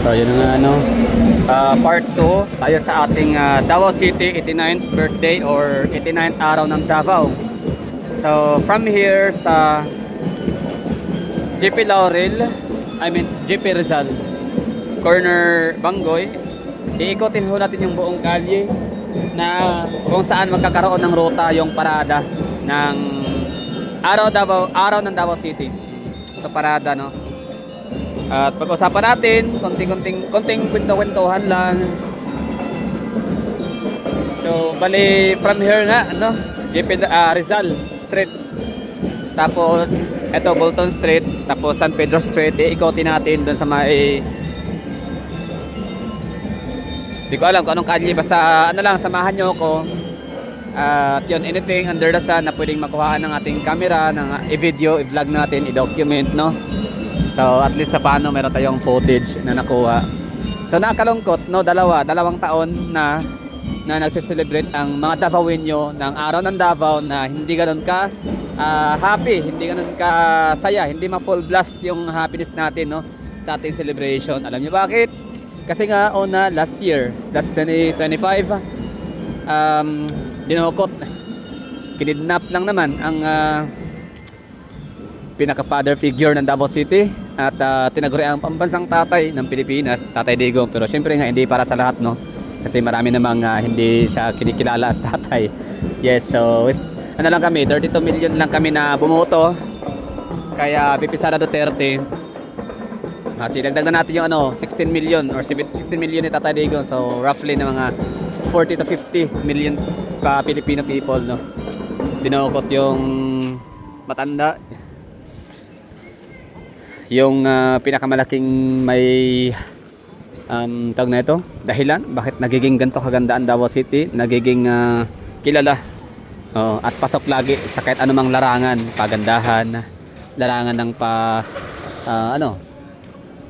So yun nga part 2 tayo sa ating Davao City 89th birthday or 89th araw ng Davao. So from here sa JP Rizal corner Bangoy, iikotin ho natin yung buong kalye na kung saan magkakaroon ng ruta yung parada ng araw ng Davao City. So parada, no? At pag-usapan natin konting kwento-kwentuhan lang. So bali from here nga JP Rizal Street, tapos eto Bolton Street, tapos San Pedro Street, iikotin natin doon sa may di ko alam kung anong kalye, basta samahan nyo ako. At yun, anything under the sun na pwedeng makuhaan ng ating camera, ng i-video, i-vlog natin, i-document, no? So at least sa paano meron tayong footage na nakuha. So nakakalungkot, no? Dalawang taon na nagsiselebrate ang mga Davaoenyo ng araw ng Davao na hindi ganun ka happy, hindi ganun ka saya, hindi ma-full blast yung happiness natin, no? Sa ating celebration. Alam niyo bakit? Kasi nga last year, that's 2025, dinukot, kinidnap lang naman ang pinaka-father figure ng Davao City at tinaguri ang pambansang tatay ng Pilipinas, Tatay Digong. Pero syempre nga hindi para sa lahat, no? Kasi marami namang hindi siya kinikilala as tatay. Yes, so lang kami, 32 million lang kami na bumoto. Kaya VP Sara Duterte, sinagdag na natin yung 16 million or 16 million ni Tatay Digong. So roughly na mga 40 to 50 million pa Filipino people, no? Dinukot yung matanda, yung pinakamalaking may tawag na ito, dahilan bakit nagiging ganito kaganda ang Davao City, nagiging kilala, at pasok lagi sa kahit anumang larangan, pagandahan, larangan ng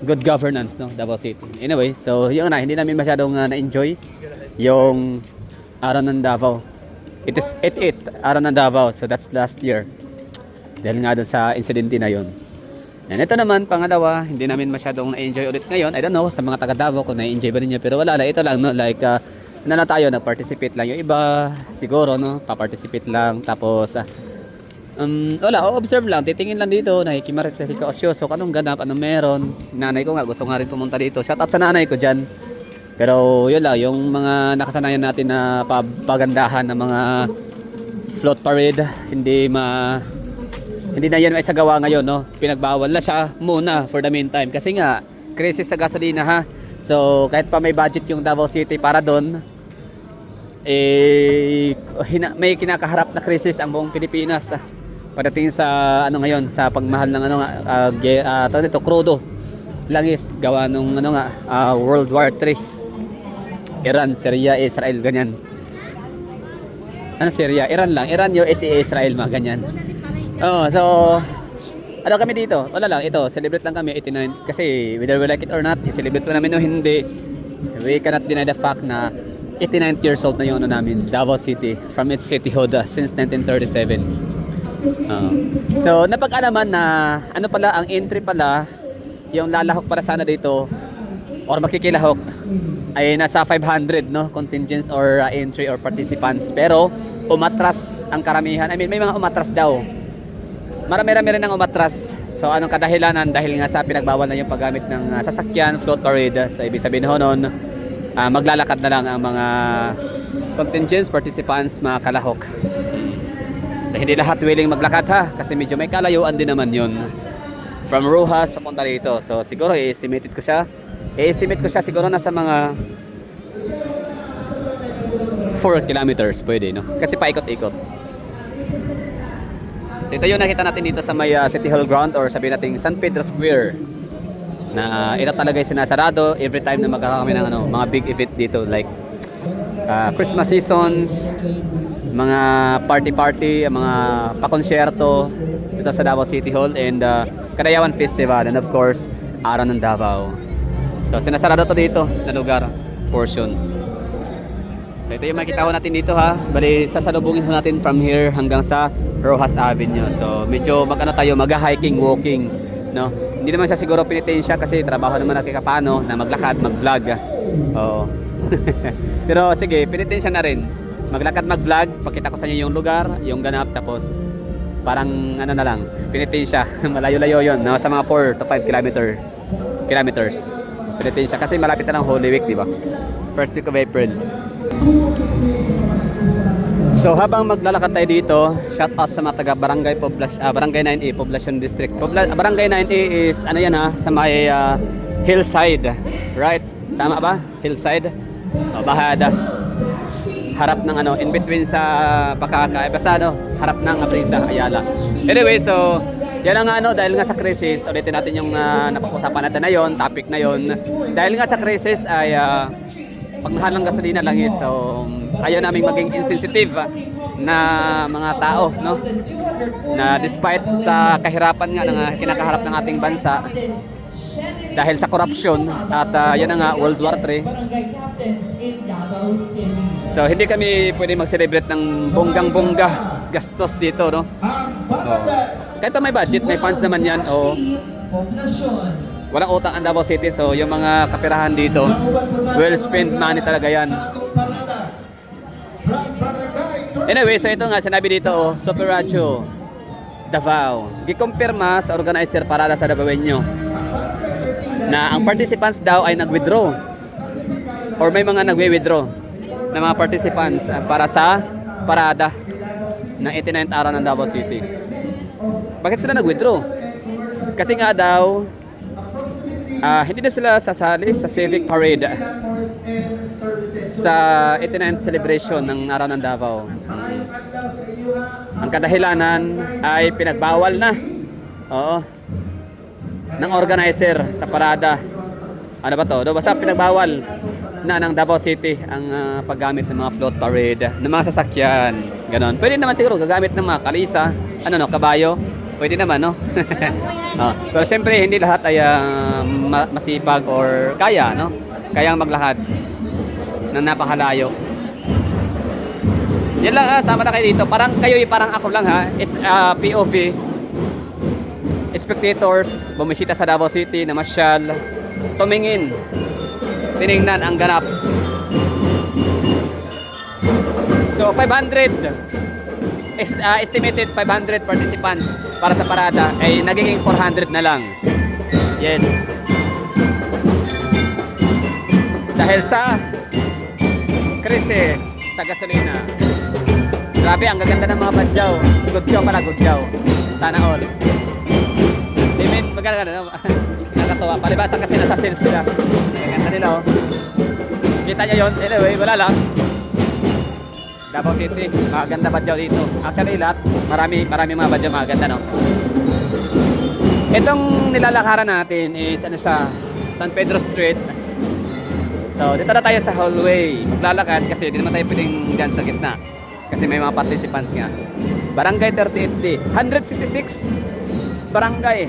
good governance, no, Davao City. Anyway, so yun hindi namin masyadong na-enjoy yung araw ng Davao. It is 88 araw ng Davao, so that's last year. Dahil nga doon sa insidente na yun. And ito naman, pangalawa, hindi namin masyadong na-enjoy ulit ngayon. I don't know sa mga taga Davao kung na-enjoy ba ninyo, pero wala na, ito lang, no, like tayo, nag-participate lang yung iba, siguro, no, pa-participate lang, tapos wala, observe lang, titingin lang dito, nakikimarit sa Osyoso, anong ganap, anong meron. Nanay ko nga, gusto nga rin pumunta dito. Shout out sa nanay ko dyan. Pero yun lang, yung mga nakasanayan natin na pagandahan ng mga float parade, hindi na yan may sagawa ngayon, no? Pinagbawal na siya muna for the meantime. Kasi nga, crisis sa gasolina, ha? So, kahit pa may budget yung Davao City para doon, may kinakaharap na crisis ang buong Pilipinas. Pagdating sa ngayon, sa pagmahal ng crudo, langis, gawa nung World War 3, Iran, Syria, Israel, ganyan. Syria? Iran lang, Iran, USA, Israel, mga ganyan. So kami dito, wala lang, ito, celebrate lang kami 89, kasi whether we like it or not, i-celebrate pa namin o hindi, we cannot deny the fact na 89 years old na yung namin, Davao City, from its cityhood since 1937. So napag-alaman na ang entry pala, yung lalahok para sana dito or makikilahok ay nasa 500, no, contingents or entry or participants, pero umatras ang karamihan. I mean, may mga umatras daw, marami-rami rin ang umatras. So anong kadahilanan? Dahil nga sa pinagbawal na yung paggamit ng sasakyan, float parade. So ibig sabihin nun, maglalakad na lang ang mga contingents, participants, mga kalahok. So hindi lahat willing maglakad, ha, kasi medyo may kalayuan din naman yun from Rojas papunta dito. So siguro i-estimate ko siya siguro nasa mga 4 kilometers pwede, no, kasi paikot-ikot. So ito yung nakita natin dito sa may City Hall ground, or sabihin natin San Pedro Square, na ito talaga yung sinasarado every time na magkakami ng mga big event dito, like Christmas seasons, mga party, mga pakonsyerto dito sa Davao City Hall, and Kadayawan Festival, and of course araw ng Davao. So sinasarado to dito na lugar, portion. So ito yung makikita ko natin dito, ha. Bali sasalubungin ho natin from here hanggang sa Rojas Avenue. So medyo tayo mag-hiking, walking, no. Hindi Hindi naman siya siguro pinitain siya kasi trabaho naman natin kapano na maglakad, mag-vlog. Oo. Pero sige, pinitain siya na rin. Maglakad, mag-vlog, pakita ko sa inyo yung lugar, yung ganap, tapos parang ano na lang, pinitain siya. Malayo-layo yun, no? Sa mga 4 to 5 kilometers. Pinitain siya kasi malapit na ng Holy Week, di ba? First week of April. So habang maglalakad tayo dito, shout out sa mga taga Barangay Barangay 9A Poblacion District. Barangay 9A is ano yan ha, sa may hillside, right? Tama ba? Hillside. Bahada. Harap ng ano, in between sa Bakaka, basta ano, harap ng Aprisa, Ayala. Anyway, so yan ang ano, dahil nga sa crisis, ulitin natin yung napag-usapan natin na yon, topic na yon. Dahil nga sa crisis ay pagmahal ng gasolina lang is, so ayaw naming maging insensitive na mga tao, no? Na despite sa kahirapan nga ng kinakaharap ng ating bansa dahil sa corruption at yan na nga World War III. So hindi kami pwede mag-celebrate ng bonggang-bongga gastos dito, no? Oh. Kahit may budget, may funds naman yan, o walang utang ang Davao City, so yung mga kapirahan dito well spent money talaga yan. Anyway, so ito nga sinabi dito, Super Radio Davao, gikumpirma sa organizer parada sa Davaoenyo na ang participants daw ay nag-withdraw or may mga nagwe-withdraw na mga participants para sa parada ng 89th araw ng Davao City. Bakit sila nag-withdraw? Kasi nga daw hindi na sila sasali sa civic parade sa 89th celebration ng araw ng Davao. Ang kadahilanan ay pinagbawal na ng organizer sa parada. Ano ba to? Basta pinagbawal na ng Davao City ang paggamit ng mga float parade ng mga sasakyan. Ganon. Pwede naman siguro gagamit ng mga kalisa, kabayo. Pwede naman, no? Pero siyempre, hindi lahat ay masipag or kaya, no? Kayang maglakad ng napakalayo. Yan lang, sama na kayo dito. Parang kayo, parang ako lang, ha? It's POV. Spectators, bumisita sa Davao City, namasyal, tumingin, tiningnan ang ganap. So, 500 estimated 500 participants para sa parada ay nagiging 400 na lang. Yes. Dahil sa krisis sa gasolina. Grabe, ang gaganda ng mga badyaw. Gudyaw pala, gudyaw. Sana all. Dimin, maganda. Nakatuwa. Palibasa kasi nasa sales sila. Gaganda nila, oh. Kita nyo yun. Anyway, wala lang. Davao City, maganda badyaw dito. Actually lahat, marami mga badyaw maganda, no? Itong nilalakaran natin is San Pedro Street. So dito na tayo sa hallway. Maglalakad kasi hindi naman tayo pwedeng dyan sa gitna. Kasi may mga participants nga. Barangay 38D, 166 barangay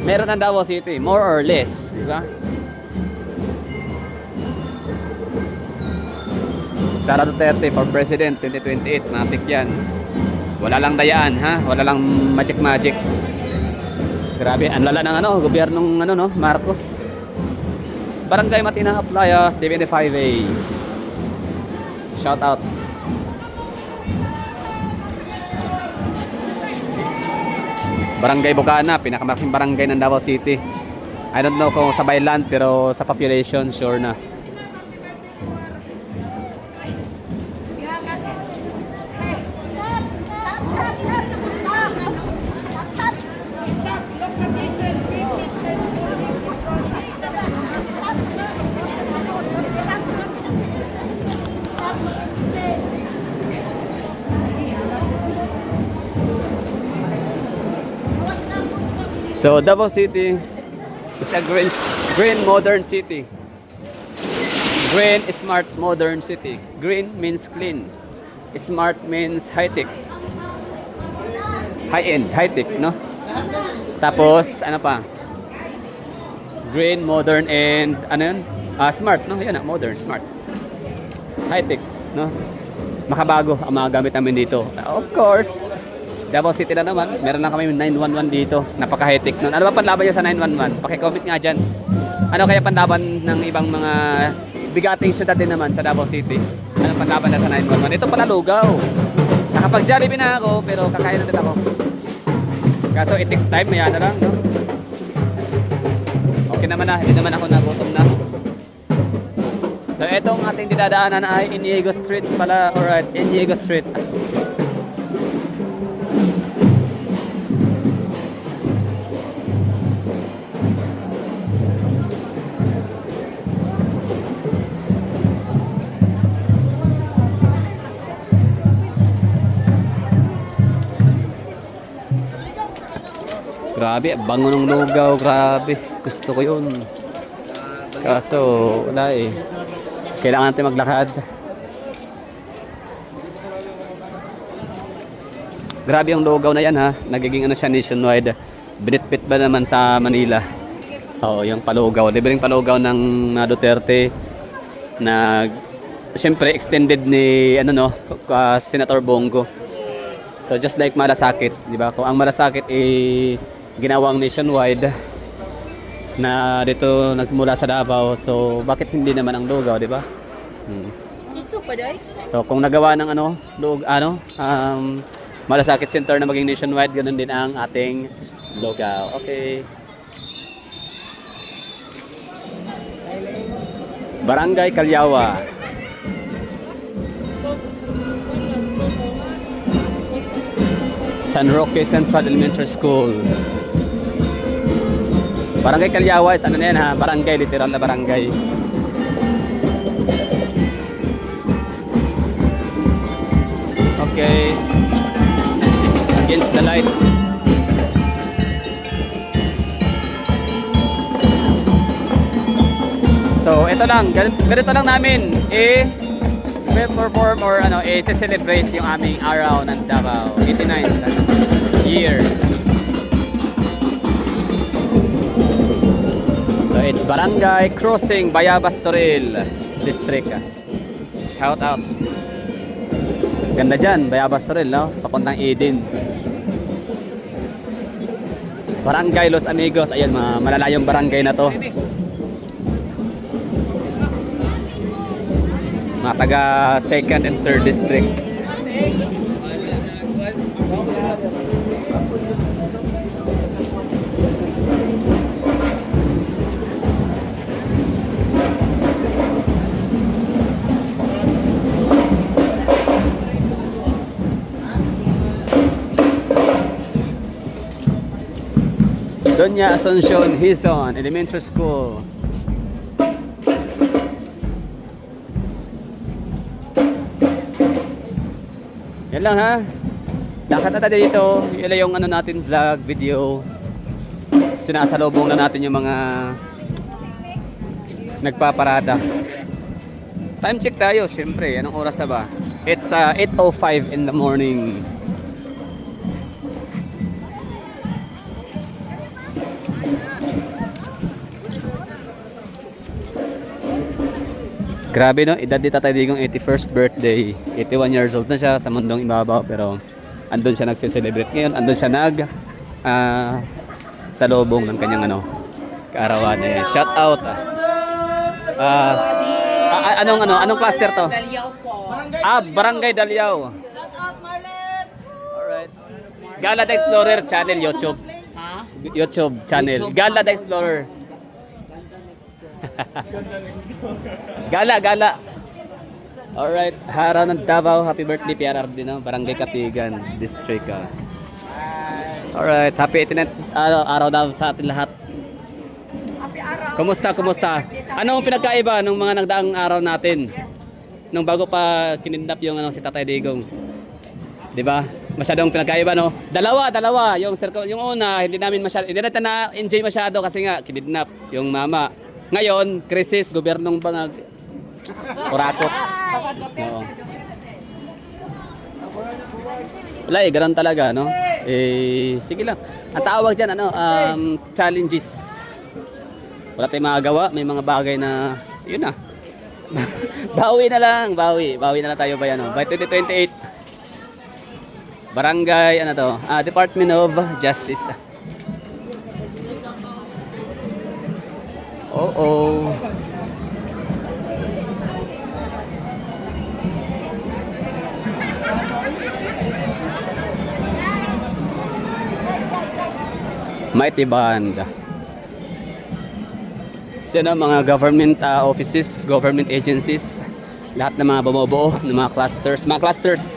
meron ang Davao City, more or less, di ba? Sara Duterte for President 2028, matik yan. Wala lang dayaan, ha? Wala lang magic. Grabe, ang lala ng gobyernong Marcos. Barangay Matina Aplaya 75A. Shout out. Barangay Bocana, pinakamalaking barangay ng Davao City. I don't know kung sa by land, pero sa population sure na. So Davao City is a green modern city. Green, smart, modern city. Green means clean. Smart means high-tech. High-end, high-tech, no? Tapos, ano pa? Green, modern, and smart, no? Yan na, modern, smart. High-tech, no? Makabago ang mga gamit namin dito. Of course, Davao City na naman, meron lang kami 911 dito. Napaka-hectic nun. Ano ba panlaban nyo sa 911? Paki-comment nga dyan. Ano kaya panlaban ng ibang mga bigating syudad din naman sa Davao City? Ano panlaban na sa 911? Ito pala lugaw. Nakapag-Jollibee na ako, pero kakain na din ako. Kaso it takes time, maya na lang, no? Okay naman na, hindi naman ako nagutom na. So itong ating dinadaanan ay Iniego Street pala. Alright, Iniego Street. Grabe, bango ng lugaw, grabe. Gusto ko yun. Kaso, wala eh. Kailangan natin maglakad. Grabe yung lugaw na yan ha. Nagiging ano siya nationwide. Binitbit ba naman sa Manila? Oo, yung palugaw. Libreng palugaw ng Duterte. Na, siyempre, extended ni, ano no, Senator Bongo. So, just like Malasakit, di ba? Kung ang Malasakit ginawang nationwide na dito nagmula sa Davao, so bakit hindi naman ang lugaw, di ba? So kung nagawa ng Malasakit Center na maging nationwide, ganun din ang ating lugaw. Okay. Barangay Calyawa. San Roque Central Elementary School. Barangay Calyawa is ano na yan ha? Barangay, literal na barangay. Okay. Against the light. So, ito lang. Ganito lang namin. Perform or celebrate yung aming araw ng Davao. 89th year. So it's Barangay Crossing, Bayabas Toril District. Shout out. Ganda dyan, Bayabas Toril, no? Papuntang Eden. Barangay Los Amigos. Ayun, malalayong barangay na to. Mga taga 2nd and 3rd districts. Doña Asuncion Hizon Elementary School. Yan lang ha. Lakad na tayo dito. Yan lang yung natin vlog, video. Sinasalubong na natin yung mga nagpaparada. Time check tayo, syempre. Anong oras na ba? It's 8:05 in the morning. Grabe no, edad ni Tatay Digong 81st birthday. 81 years old na siya sa mundong ibabaw, pero andun siya nagse-celebrate ngayon. Andun siya sa lobong ng kanyang kaarawan. Shout out. Anong cluster to? Dalyaw po. Barangay Dalyaw. Shout out, Marlet! Alright. Gala the Explorer channel, YouTube. Ha? YouTube channel. Gala the Explorer. Gala. Alright, Hara ng Davao, happy birthday PRRD no? Barangay Katigan District. Alright, happy 89th araw daw sa atin lahat. Happy araw. Kumusta? Anong pinagkaiba nung mga nagdaang araw natin? Nung bago pa kinidnap yung si Tatay Digong. 'Di ba? Masyadong pinagkaiba no? Dalawa, yung una hindi natin na-enjoy masyado kasi nga kinidnap yung mama. Ngayon, krisis, gobyernong bangag, kurakot. Oo. Wala ganun talaga, no? Sige lang. Ang tawag dyan, challenges. Wala tayong magagawa, may mga bagay na, yun na. Bawi na lang tayo ba yan, no? By 2028, Barangay, ano to? Department of Justice. Oo. Mighty Band. Sino mga government offices, government agencies, lahat ng mga bumubuo ng mga clusters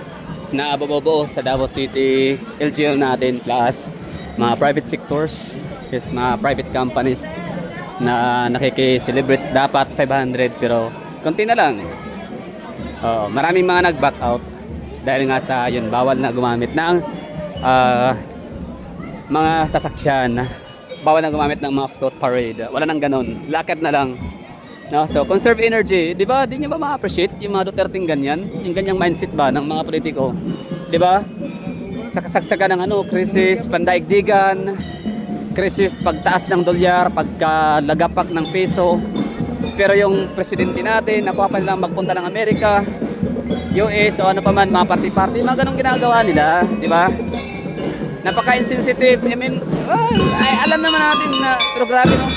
na bumubuo sa Davao City, LGU natin, plus mga private sectors, yes, mga private companies na nakiki-celebrate dapat 500 pero konti na lang. Maraming mga nag-back out dahil nga sa yun, bawal na gumamit ng mga sasakyan, bawal na gumamit ng mga float parade. Wala nang ganon. Lakad na lang. No? So, conserve energy. Di ba? Di nyo ba ma-appreciate yung mga Duterte'ng ganyan? Yung ganyang mindset ba ng mga politiko? Di ba? Saksagan ng krisis, pandaigdigan, krisis, pagtaas ng dolyar, pagkalagapak ng peso. Pero yung presidente natin, nakuha pa nilang magpunta ng Amerika, US, o ano pa man, mga party-party, mga ganong ginagawa nila. Di ba? Napaka-insensitive. I mean, alam naman natin na, pero grabe no.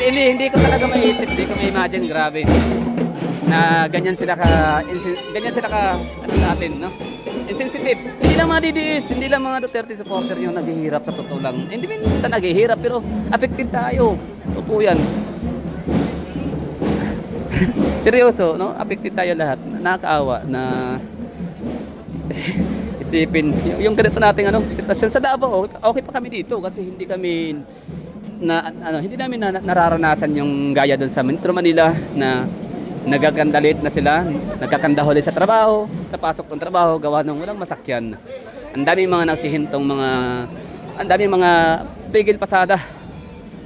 Hindi ko talaga maiisip, hindi ko ma-imagine, grabe. Na ganyan sila ka ano sa atin, no? Insensitive. Hindi lang mga DDS, hindi lang mga Duterte supporter yung naghihirap sa totoo lang. Hindi minsan naghihirap, pero affected tayo. Totoo yan. Seryoso, no? Affected tayo lahat. Nakakaawa na isipin yung ganito nating sitwasyon sa Davao. Okay pa kami dito kasi hindi kami hindi namin nararanasan yung gaya doon sa Metro Manila na nagagandalit na sila, nagkakandahuli sa trabaho, sa pasok ng trabaho, gawa ng walang masakyan. Ang daming mga nagsihintong ang daming mga pigil pasada.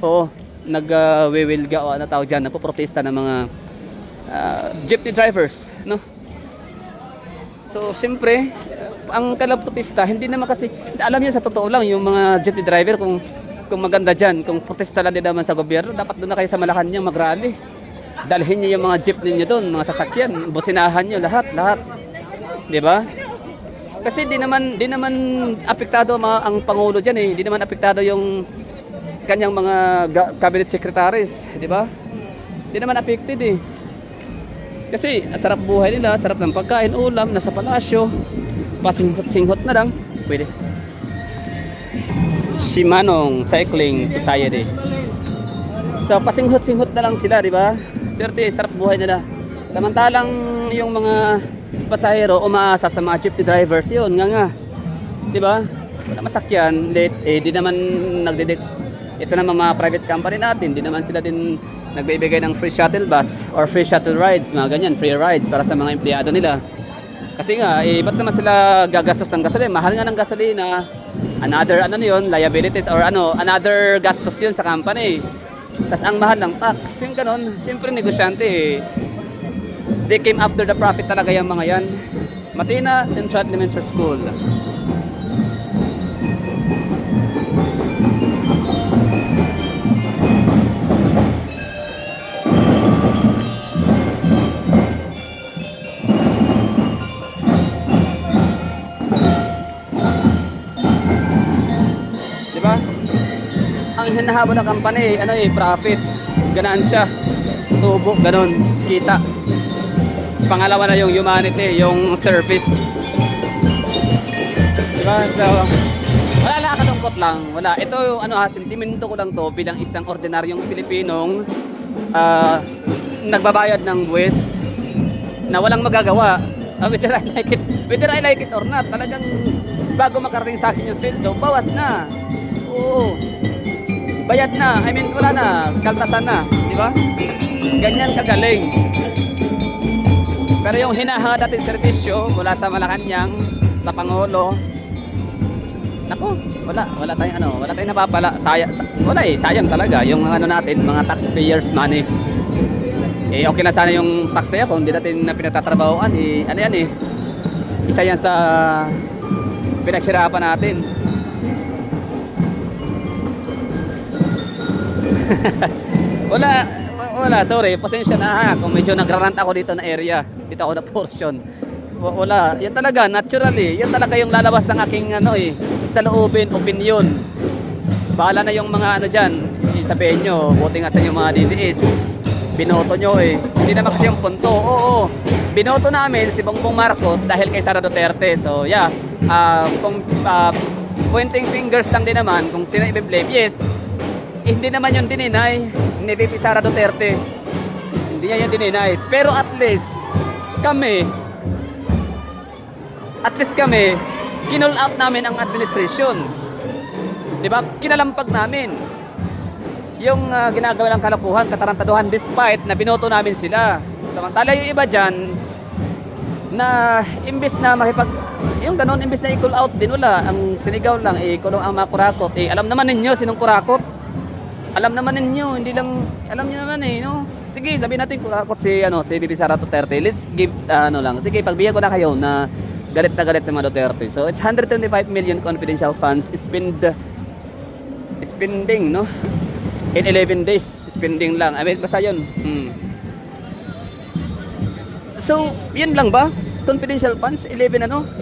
Oo, nagwewelga o ano tawag dyan, napoprotesta ng mga jeepney drivers, no? So, siyempre, ang kalaprotesta, hindi naman kasi, alam niyo sa totoo lang, yung mga jeepney driver, kung maganda dyan, kung protesta lang din naman sa gobyerno, dapat doon na kayo sa Malacanang mag-rally. Dalhin niyo yung mga jeepney niyo doon, mga sasakyan, businahan niyo lahat. Di ba? Kasi di naman apektado ang Pangulo dyan eh. Di naman apektado yung kanyang mga cabinet secretaries. Di ba? Di naman affected eh. Kasi sarap buhay nila, sarap ng pagkain, ulam, nasa palasyo, pasinghot-singhot na lang. Pwede. Shimanong Cycling Society. So pasinghot-singhot na lang sila, di ba? Swerte, sarap buhay nila. Samantalang yung mga pasahero umaasa sa mga jeepney drivers, yun nga. Di ba? Wala masakyan, late, di naman ito naman mga private company natin, di naman sila din nagbibigay ng free shuttle bus or free shuttle rides, mga ganyan, free rides para sa mga empleyado nila. Kasi nga, ba't naman sila gagastos ng gasolina? Mahal nga ng gasolina. Another, liabilities or another gastos yun sa company. Tapos ang mahal ng tax, yung ganon. Siyempre, negosyante eh. They came after the profit talaga yung mga yan. Matina Central Elementary School. Ang hinahabol ng company, profit, ganansya, tubo, ganon, kita. Pangalawa na yung humanity, yung service. Diba? So, wala lang, kalungkot lang. Wala. Ito yung sentimento ko lang to bilang isang ordinaryong Pilipinong nagbabayad ng buwis na walang magagawa. Whether I like it or not, talagang bago makarating sa akin yung sweldo, bawas na. Oo. Bayad na, wala na, kaltasan na, di ba? Ganyan kagaling. Pero yung hinahangad natin serbisyo mula sa Malacanang, sa Pangulo, naku, wala tayong napapala. Sayang talaga yung natin, mga taxpayers money. Okay na sana yung tax sa'yo kung hindi natin na pinagtatrabahoan, isa yan sa pinaghirapan natin. wala, sorry, pasensya na ha kung medyo nagrarant ako dito na area, dito ako na portion. Wala. Yan talaga, naturally. Yan talaga yung lalabas ng aking sa loobin, opinion. Bahala na yung mga dyan. Sabihin nyo, buti nga sa inyo mga DDS. Binoto nyo eh. Hindi naman kasi yung punto. Oo. Binoto namin si Bongbong Marcos dahil kay Sara Duterte. So yeah, kung pointing fingers lang din naman kung sino i-blame, yes. Hindi naman yung dininay ni VP Sara Duterte. Hindi niya yung dininay. Pero at least kami, kinull out namin ang administration. Diba? Kinalampag namin yung ginagawa ng kalokohan, katarantaduhan despite na binoto namin sila. Samantala yung iba dyan na imbis na yung ganon, imbis na i-call out din, wala, ang sinigaw lang, kulong ang mga kurakot. Alam naman ninyo sinong kurakot. Alam naman ninyo, hindi lang, alam niyo naman no? Sige, sabihin natin kurakot si VP Sara Duterte. Let's give, sige, pagbigyan ko na kayo na galit na galit sa mga Duterte. So, it's 125 million confidential funds spending, no? In 11 days, spending lang. I mean, basta yun. So, yun lang ba? Confidential funds, 125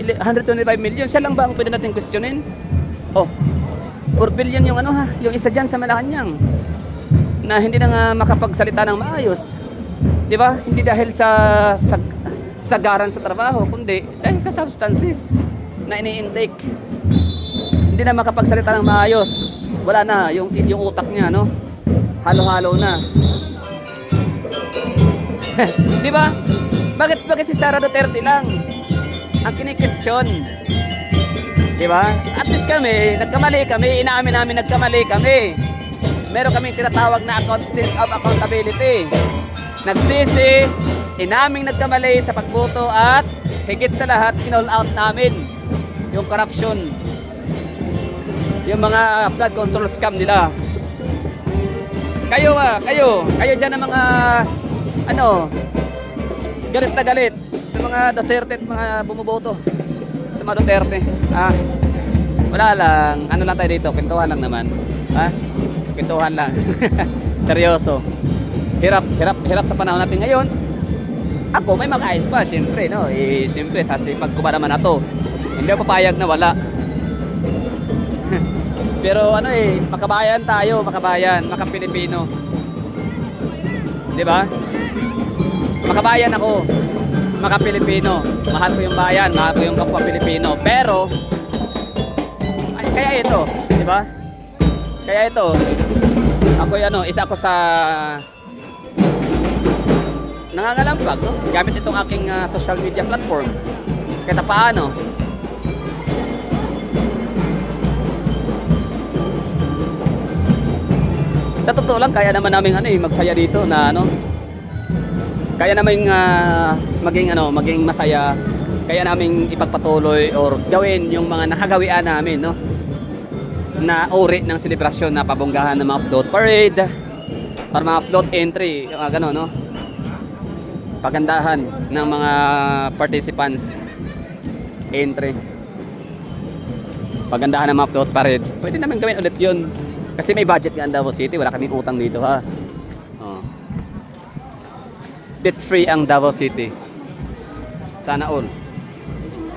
million. Siya lang ba ang pwede natin questionin? Oh, 4 billion yung yung isa dyan sa Malacanang na hindi na nga makapagsalita ng maayos. Di ba? Hindi dahil sa sagaran sa trabaho, kundi dahil sa substances na ini-intake. Hindi na makapagsalita ng maayos. Wala na yung utak niya, no? Halo-halo na. Di ba? Bakit si Sara Duterte lang ang kini-question? Di ba? At least kami, nagkamali kami, inaamin namin nagkamali kami. Meron kaming tinatawag na sense of accountability. Nagsisi, inaming nagkamali sa pagboto at higit sa lahat, kinull out namin yung corruption. Yung mga flood control scam nila. Kayo dyan ang mga galit na galit sa mga Duterte at mga bumuboto sa mga Duterte. Wala lang, lang tayo dito, kwentuhan lang naman. Kwentuhan lang. Seryoso. Hirap sa panahon natin ngayon. Ako may makain pa, siyempre, no? Siyempre, sasipag ko ba naman na to? Hindi ako papayag na wala. Pero makabayan tayo, maka-Pilipino. 'Di ba? Makabayan ako, maka-Pilipino. Mahal ko yung bayan, mahal ko yung kapwa Pilipino. Pero kaya ito, 'di ba? Kaya ito, ako isa ako sa nangangalampag, no? Gamit itong aking social media platform. Kahit paano, sa totoo lang, kaya naman namin magsaya dito na kaya namin maging masaya, kaya namin ipagpatuloy or gawin yung mga nakagawian namin, no? Na uri ng selebrasyon na pabonggahan ng mga float parade or mga float entry, gano'n, no? Pagandahan ng mga participants entry. Pagandahan ng mga float parade. Pwede naman gawin ulit yun. Kasi may budget nga ang Davao City, wala kaming utang dito, ha. Debt free ang Davao City. Sana all.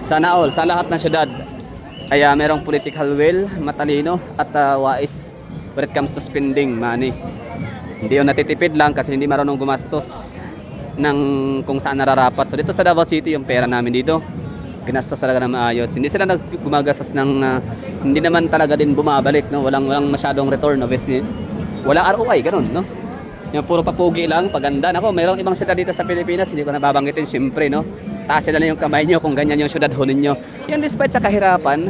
Sana all, sa lahat ng syudad ay merong political will, matalino at wais when it comes to spending money. Hindi yung natitipid lang kasi hindi marunong gumastos ng kung saan nararapat. So dito sa Davao City, yung pera namin dito, ginastos talaga na maayos. Hindi sila gumagastos ng hindi naman talaga din bumabalik, no? Walang masyadong return, obviously. Wala ROI, ganun, no? Yung puro papugi lang, paganda. Nako, mayroong ibang syudad dito sa Pilipinas, hindi ko nababanggitin, syempre, no? Taas na lang yung kamay nyo kung ganyan yung syudad ho ninyo. Yan, despite sa kahirapan,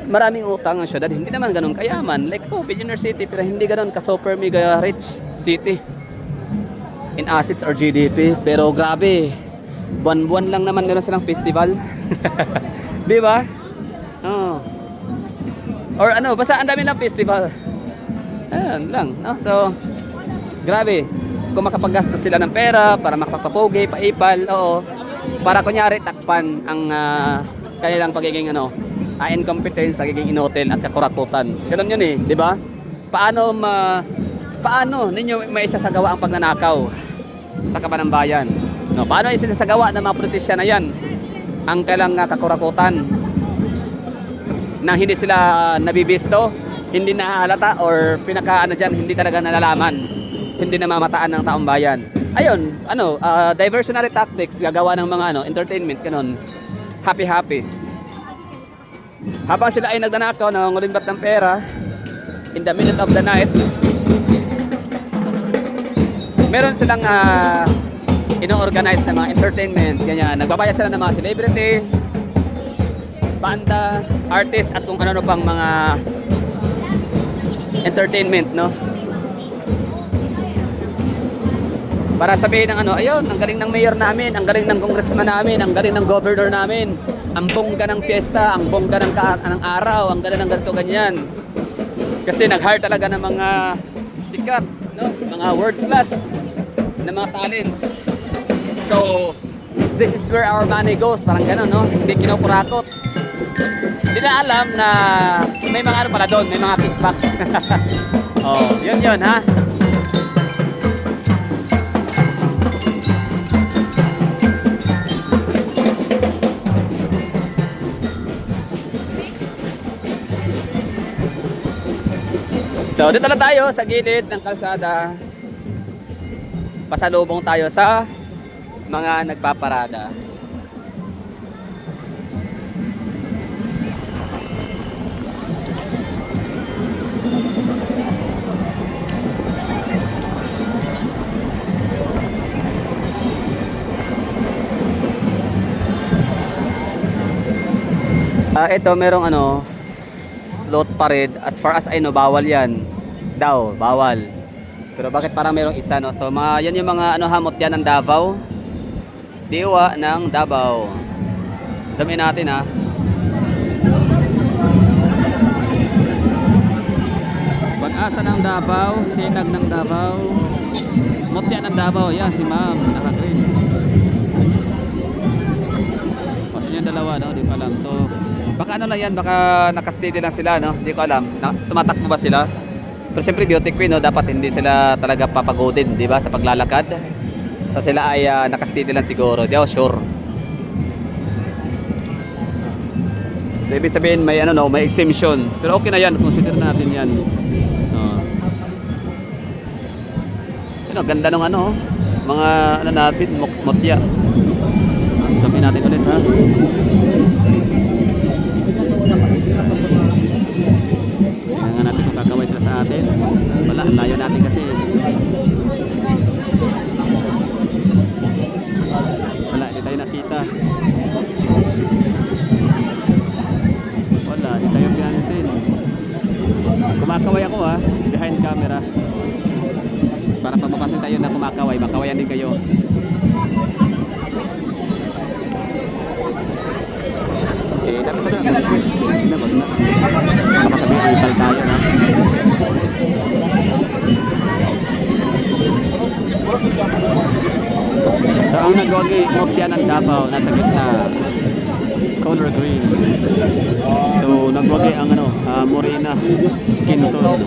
maraming utang ang syudad. Hindi naman ganun kayaman. Like, billionaire city, pero hindi ganun ka super mega rich city in assets or GDP. Pero grabe, buwan-buwan lang naman meron silang festival. Di ba? Oh. Or basta ang dami ng festival. Ayan lang, no? So, grabe. Kung makapaggastos sila ng pera para makapagpapogi, paipal, oo. Para kunyari takpan ang kanilang pagiging incompetence, pagiging inotel at kakurakutan. Ganun yun di ba? Paano ninyo maisasagawa ang pagnanakaw sa kaban ng bayan? No, paano isinasagawa ng mga politisya na yan? Ang kailang kakurakutan na hindi sila nabibisto, hindi nahalata or pinaka dyan, hindi talaga nalalaman, hindi namamataan ng taong bayan. Ayun, diversionary tactics, gagawa ng mga entertainment, ganun. Happy. Habang sila ay nagdanakaw, nangungulimbat ng pera, in the middle of the night, meron silang ino-organize na mga entertainment, ganyan. Nagbabayad sila ng mga celebrity, banda, artist, at kung ano pang mga entertainment, no? Para sabihin ng ayun, ang galing ng mayor namin, ang galing ng congressman namin, ang galing ng governor namin, ang bongga ng fiesta, ang bongga ng araw, ang galing ng ganito, ganyan. Kasi nag-hire talaga ng mga sikat, no? Mga world class na mga talents. So, this is where our money goes, parang gano'n, no? Hindi kinukurakot. Hindi na alam na may mga pala doon, may mga kickback. Oh, yun, ha? So, dito na tayo sa gilid ng kalsada. Pasalubong tayo sa mga nagpaparada. Ito merong float parade. As far as I know, bawal yan daw, bawal. Pero bakit parang merong isa, no? So yan yung mga hamot yan ng Davao, diwa ng Davao. Sabihin natin, ha. Pag-asa ng Davao, sinag ng Davao, mutya ng Davao. Yan si ma'am, naka-green. O so yung dalawa, no? Di pa alam. So baka lang yan, baka nakasteady lang sila, no? Di ko alam. Tumatakbo ba sila? Pero siyempre beauty queen, no? Dapat hindi sila talaga papagodin, di ba? Sa paglalakad. So sila ay nakasteady lang siguro. Di ako sure. So ibig sabihin may may exemption. Pero okay na yan, consider natin yan. Ganda ng mga natin, motya. Sabihin natin ulit, ha. Kaya natin kung kakaway sila sa atin. Wala, ang layo natin kasi. Wala, hindi tayo nakita. Wala, hindi tayo pinansin. Kumakaway ako, ha, behind camera. Para pagpapasin tayo na kumakaway, makawayan din kayo. Dapat ba na? Wag na. Makasabihin ipal tayo, ha? So ang nagwagi mopya ng Davao nasa gitna, color green. So nagwagi ang morena skin tone.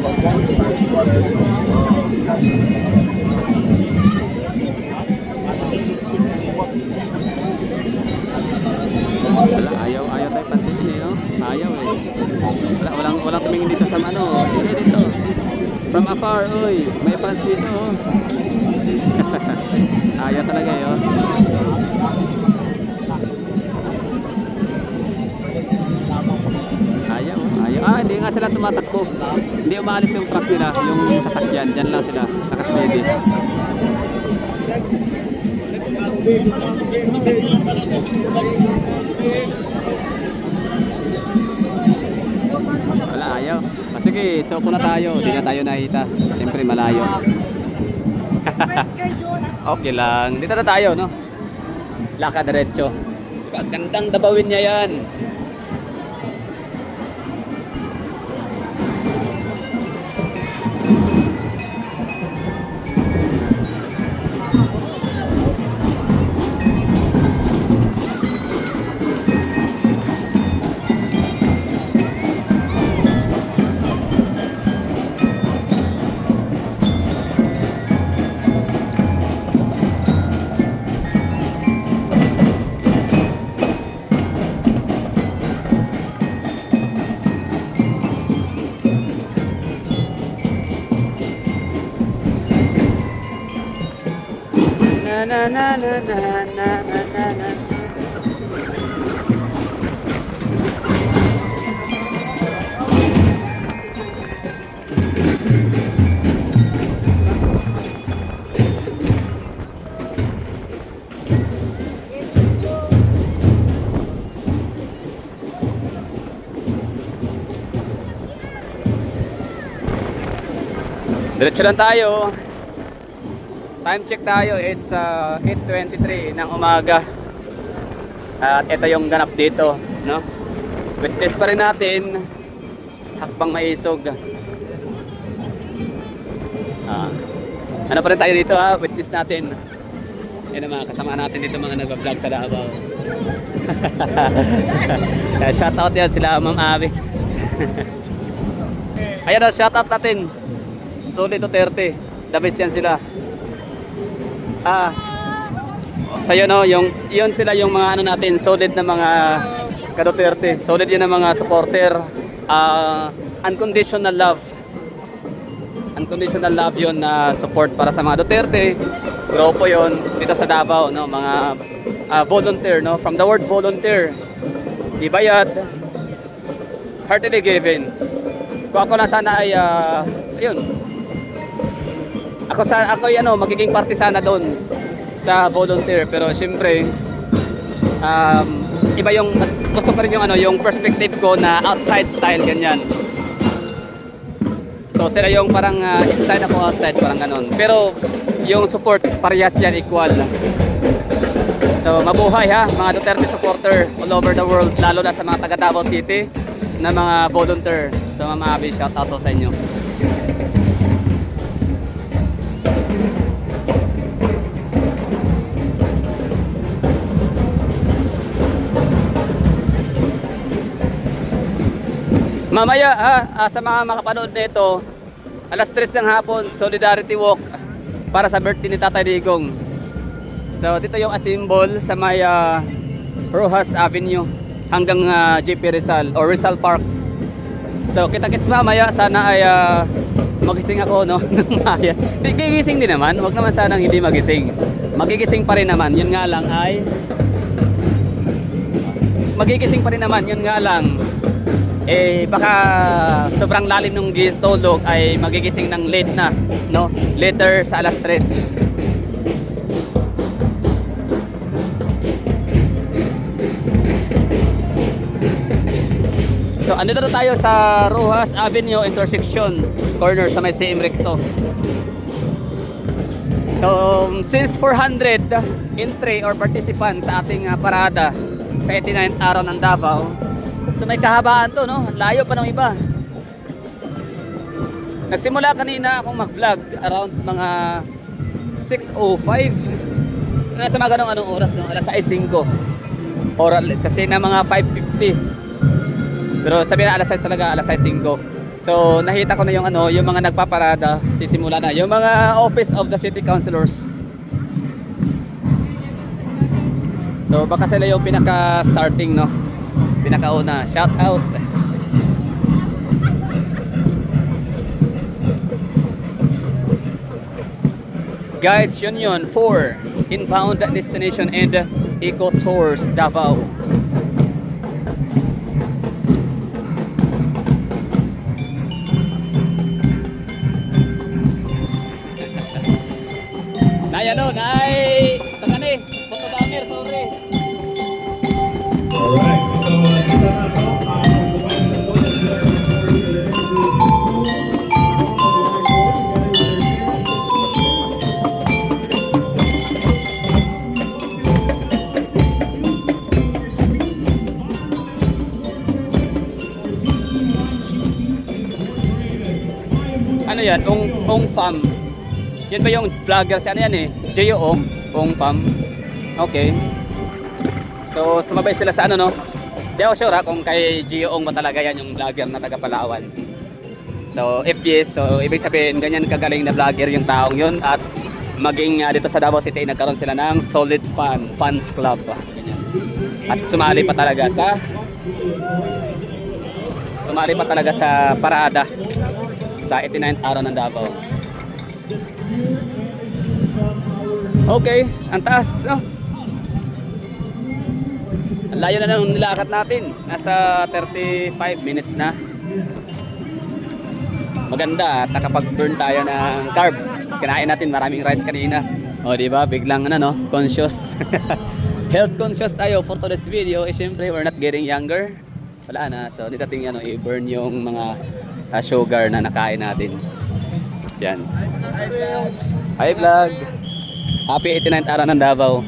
Wala, ayaw tayo pansinin, no? Ayaw, eh. Walang tumingin dito sa dito. From afar, oy, may fans dito, oh. Ayaw talaga, eh, oh. Ayaw. Hindi nga sila tumatakbo. Hindi umaalis yung truck nila, yung sasakyan. Diyan lang sila, nakasteady. Wala, ayaw. Sige, so kung na tayo, hindi na tayo nakita. Siyempre malayo. Okay lang. Dito na tayo, no? Lakad diretso. Diba, gandang dabawin niya yan. na na na na na na na na. Diretso lang tayo. Time check tayo. It's 8:23 ng umaga. At ito yung ganap dito, no? Witness pa rin natin hakbang maisog. Ano pa rin tayo dito, ha? Witness natin. Yan ang mga kasama natin dito, mga nag-vlog sa Davao. Shoutout yan sila, Ma'am Abby. Ayan na, shoutout natin. Solid Duterte. The best yan sila. Sa'yo, no, yun sila yung mga ano natin, solid na mga ka-Duterte. Solid yun ang mga supporter. Unconditional love. Unconditional love yun na support para sa mga Duterte. Grupo yun dito sa Davao, no, mga volunteer, no, from the word volunteer. Di bayad, heartily given. Kung ako lang sana ay ayun. Ako magiging partisana doon sa volunteer, pero siyempre iba yung gusto ko rin yung perspective ko na outside style ganyan. So sila yung parang inside, ako outside, parang ganun. Pero yung support parehas yan, equal. So mabuhay, ha, mga Duterte supporter all over the world, lalo na sa mga taga Davao City na mga volunteer. So Ma'am Abby, shout out sa inyo. Mamaya, sa mga makapanood nito, alas 3 ng hapon, Solidarity Walk para sa birthday ni Tatay Digong. So dito yung symbol sa may Rojas Avenue hanggang JP Rizal or Rizal Park. So kita-kits mamaya, sana ay magising ako, no, ng maya. Gigising din naman, wag naman sanang hindi magising. Magigising pa rin naman, yun nga lang ay magigising pa rin naman, yun nga lang baka sobrang lalim ng tulog ay magigising ng late na, no? Later sa alas 3. So andito na tayo sa Rojas Avenue intersection corner sa may CM Recto. So since 400 entry or participants sa ating parada sa 89th araw ng Davao, so may kahabaan to, no? Layo pa ng iba. Nagsimula kanina akong mag-vlog around mga 6:05. Nasa mga ganong anong oras, no? Alas 6:05. Or sa sina mga 5:50. Pero sabi na alas 6 talaga, alas 6:05. So nakita ko na yung yung mga nagpaparada, sisimula na. Yung mga office of the city councilors. So baka sila yung pinaka-starting, no? Pinakauna, shout out. Guides Union for Inbound Destination and Eco Tours Davao. Nay tangani, foto banger, sorry. Alright, so kita na to ang kumain sa to. Ano yan? Ong Fam. Yan ba yung vlogger? Ano yan J.O. Ong Fam. Okay. So sumabay sila sa no? Di ako sure kung kay J.O. ba talaga yan yung vlogger na taga Palawan. So if yes, so ibig sabihin ganyan kagaling na vlogger yung taong yun. At maging dito sa Davao City nagkaroon sila ng solid fans club. Ganyan. At sumali pa talaga sa parada sa 89th araw ng Davao. Okay, ang taas, no? Ang layo na nung nilakad natin. Nasa 35 minutes na. Maganda at nakapag-burn tayo ng carbs. Kinain natin maraming rice kanina. O, di ba? Biglang ano, no? Conscious. Health conscious tayo for today's video. Eh, syempre, we're not getting younger. Wala na. So, dito natin ano, i-burn yung mga sugar na nakain natin. Yan. Hi, vlog. Happy 89th araw ng Davao.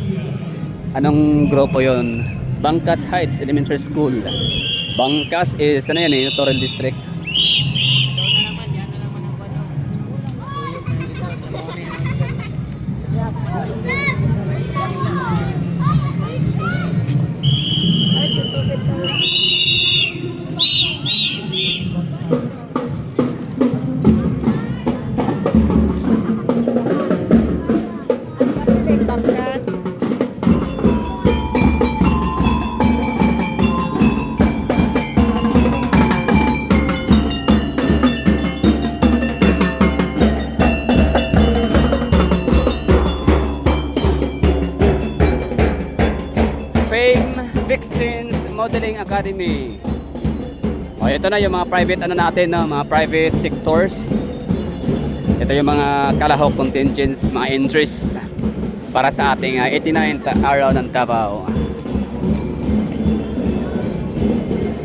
Anong grupo yon? Bangkas Heights Elementary School. Bangkas is, ano yan eh, Torrel District. Bangkas. Fame Vixens Modeling Academy. O, ito na yung mga private ano natin, no? Mga private sectors. Ito yung mga kalahok contingents, mga entries para sa ating 89th araw ng Davao.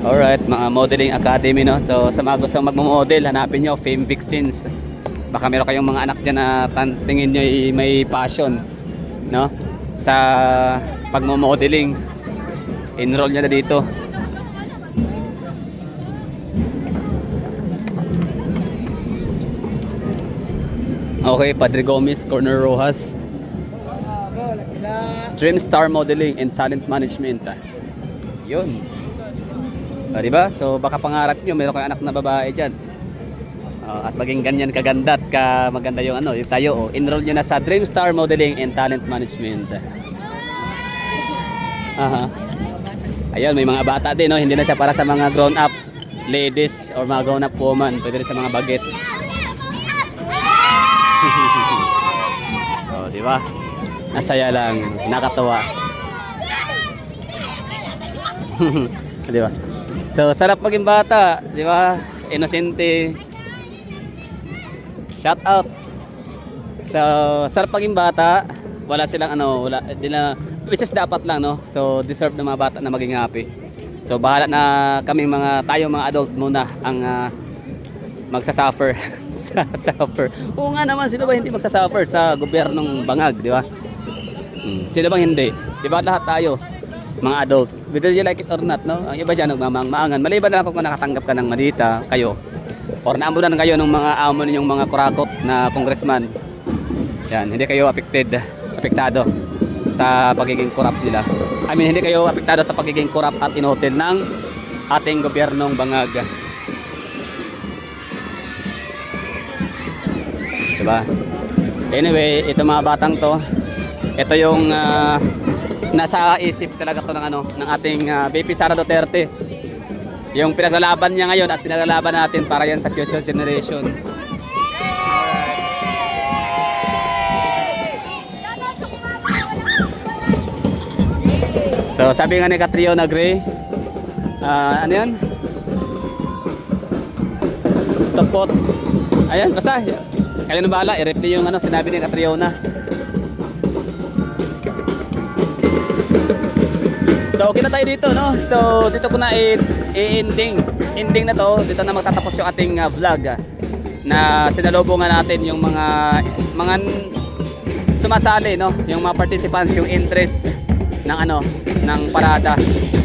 Alright, mga modeling academy, no? So sa mga gustong magmo-model, hanapin nyo Fame Vixens. Baka meron kayong mga anak dyan na tingin nyo may passion, no? Sa pagmo-modeling. Enroll nyo na dito. Okay, Padre Gomez, Corner Rojas. Dream Star Modeling and Talent Management. Yun. O, diba? So baka pangarap nyo, meron kayong anak na babae dyan. At maging ganyan kaganda at maganda yung ano, yung tayo. Enroll nyo na sa Dream Star Modeling and Talent Management. Aha. Ayun, may mga bata din, no? Hindi na siya para sa mga grown-up ladies or mga grown-up woman. Pwede rin sa mga bagets. Oh, di ba? Asaya lang, nakatawa. Di ba? So, sarap maging bata, di ba? Inosente. Shout out. So, sarap maging bata. Wala silang ano, wala di na, which is dapat lang, no? So, deserve ng mga bata na maging happy. So, bahala na kaming tayo mga adult muna ang magsasuffer. Suffer. Oo nga naman, sino ba hindi magsasuffer sa gobyernong bangag, di ba? Sino bang hindi? Di ba lahat tayo, mga adult, whether you like it or not, no? Ang iba dyan, nagmamang-maangan. Maliban na lang kung nakatanggap ka ng malita, kayo, or naambunan kayo ng mga amo ninyong mga kurakot na congressman. Yan, hindi kayo apektado sa pagiging corrupt nila. I mean, hindi kayo apektado sa pagiging corrupt at inotel ng ating gobyernong bangag. Diba? Anyway, ito mga batang to, ito yung nasa isip talaga to ng ano, ng ating BP Sara Duterte. Yung pinaglalaban niya ngayon at pinaglalaban natin para yan sa future generation. So sabi nga ni Catriona Gray, ano yan? Tokpot. Ayan, basta kayo na bahala, i-reply yung ano, sinabi ni Catriona. So okay na tayo dito, no? So dito ko na ending na to. Dito na magtatapos yung ating vlog na sinalubungan natin yung mga sumasali, no? Yung mga participants, yung interest ng ano, ng parada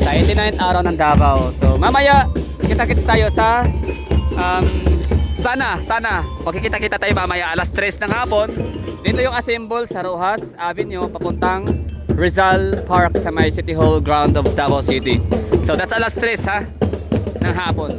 sa 89th araw ng Davao. So mamaya kita-kits tayo sa sana pagkikita-kita tayo mamaya alas 3 ng hapon. Dito yung assemble sa Rojas Avenue papuntang Rizal Park sa may City Hall ground of Davao City. So that's alas 3 ha ng hapon.